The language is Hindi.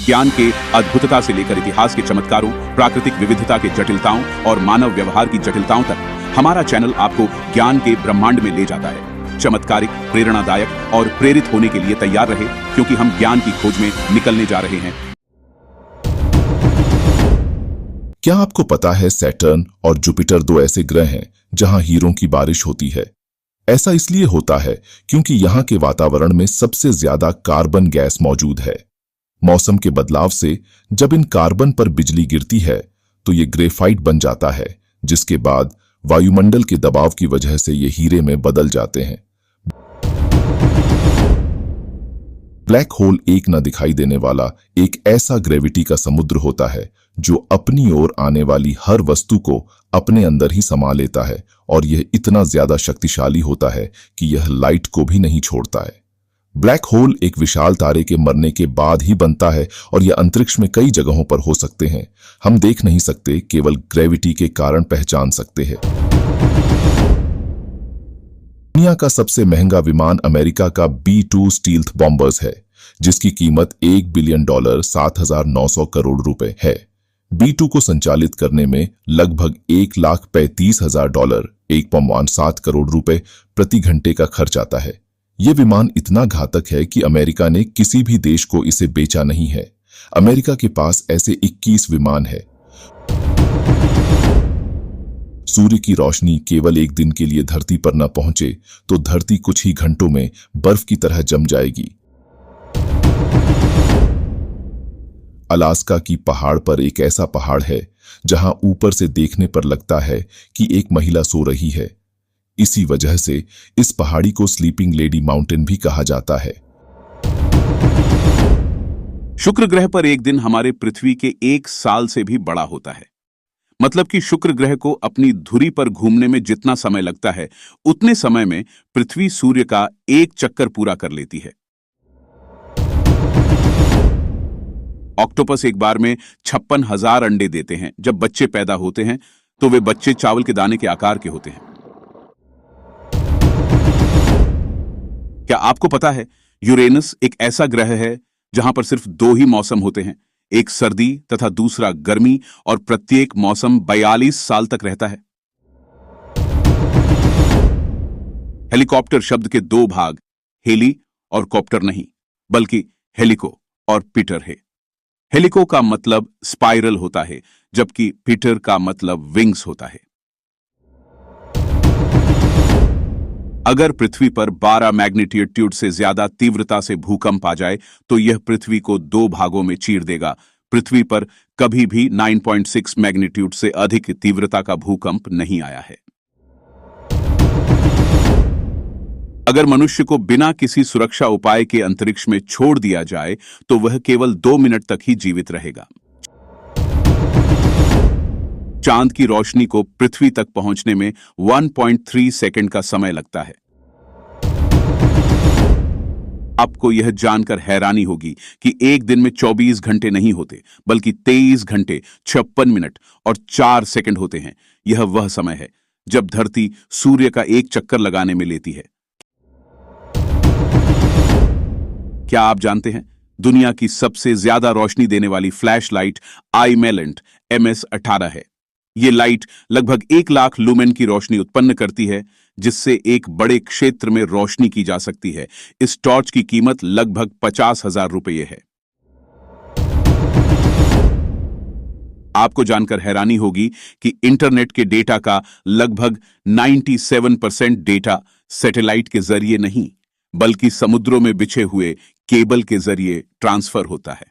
विज्ञान के अद्भुतता से लेकर इतिहास के चमत्कारों, प्राकृतिक विविधता के जटिलताओं और मानव व्यवहार की जटिलताओं तक हमारा चैनल आपको ज्ञान के ब्रह्मांड में ले जाता है। चमत्कारिक, प्रेरणादायक और प्रेरित होने के लिए तैयार रहे, क्योंकि हम ज्ञान की खोज में निकलने जा रहे हैं। क्या आपको पता है सैटर्न और जुपिटर दो ऐसे ग्रह हैं जहां हीरों की बारिश होती है? ऐसा इसलिए होता है क्योंकि यहां के वातावरण में सबसे ज्यादा कार्बन गैस मौजूद है। मौसम के बदलाव से जब इन कार्बन पर बिजली गिरती है तो ये ग्रेफाइट बन जाता है, जिसके बाद वायुमंडल के दबाव की वजह से ये हीरे में बदल जाते हैं। ब्लैक होल एक न दिखाई देने वाला एक ऐसा ग्रेविटी का समुद्र होता है जो अपनी ओर आने वाली हर वस्तु को अपने अंदर ही समा लेता है, और यह इतना ज्यादा शक्तिशाली होता है कि यह लाइट को भी नहीं छोड़ता है। ब्लैक होल एक विशाल तारे के मरने के बाद ही बनता है और यह अंतरिक्ष में कई जगहों पर हो सकते हैं। हम देख नहीं सकते, केवल ग्रेविटी के कारण पहचान सकते हैं। दुनिया का सबसे महंगा विमान अमेरिका का B-2 स्टील्थ बॉम्बर्स है, जिसकी कीमत $1 बिलियन 7,900 करोड़ रुपए है। B-2 को संचालित करने में लगभग $1,35,000 1.7 करोड़ रुपए प्रति घंटे का खर्च आता है। यह विमान इतना घातक है कि अमेरिका ने किसी भी देश को इसे बेचा नहीं है। अमेरिका के पास ऐसे 21 विमान है। सूर्य की रोशनी केवल एक दिन के लिए धरती पर न पहुंचे तो धरती कुछ ही घंटों में बर्फ की तरह जम जाएगी। अलास्का की पहाड़ पर एक ऐसा पहाड़ है जहां ऊपर से देखने पर लगता है कि एक महिला सो रही है। इसी वजह से इस पहाड़ी को स्लीपिंग लेडी माउंटेन भी कहा जाता है। शुक्र ग्रह पर एक दिन हमारे पृथ्वी के 1 साल से भी बड़ा होता है। मतलब कि शुक्र ग्रह को अपनी धुरी पर घूमने में जितना समय लगता है, उतने समय में पृथ्वी सूर्य का एक चक्कर पूरा कर लेती है। ऑक्टोपस एक बार में 56,000 अंडे देते हैं। जब बच्चे पैदा होते हैं तो वे बच्चे चावल के दाने के आकार के होते हैं। क्या आपको पता है यूरेनस एक ऐसा ग्रह है जहां पर सिर्फ 2 ही मौसम होते हैं, एक सर्दी तथा दूसरा गर्मी, और प्रत्येक मौसम 42 साल तक रहता है। हेलीकॉप्टर शब्द के 2 भाग हेली और कॉप्टर नहीं, बल्कि हेलिको और पीटर है। हेलिको का मतलब स्पाइरल होता है, जबकि पीटर का मतलब विंग्स होता है। अगर पृथ्वी पर 12 मैग्नीट्यूड से ज्यादा तीव्रता से भूकंप आ जाए तो यह पृथ्वी को 2 भागों में चीर देगा। पृथ्वी पर कभी भी 9.6 मैग्नीट्यूड से अधिक तीव्रता का भूकंप नहीं आया है। अगर मनुष्य को बिना किसी सुरक्षा उपाय के अंतरिक्ष में छोड़ दिया जाए तो वह केवल 2 मिनट तक ही जीवित रहेगा। चांद की रोशनी को पृथ्वी तक पहुंचने में 1.3 सेकंड का समय लगता है। आपको यह जानकर हैरानी होगी कि एक दिन में 24 घंटे नहीं होते, बल्कि 23 घंटे 56 मिनट और 4 सेकंड होते हैं। यह वह समय है जब धरती सूर्य का एक चक्कर लगाने में लेती है। क्या आप जानते हैं दुनिया की सबसे ज्यादा रोशनी देने वाली फ्लैश लाइट iMelent MS-18 है। ये लाइट लगभग 1 लाख लूमेन की रोशनी उत्पन्न करती है, जिससे एक बड़े क्षेत्र में रोशनी की जा सकती है। इस टॉर्च की कीमत लगभग 50,000 रुपये है। आपको जानकर हैरानी होगी कि इंटरनेट के डेटा का लगभग 97% डेटा सैटेलाइट के जरिए नहीं, बल्कि समुद्रों में बिछे हुए केबल के जरिए ट्रांसफर होता है।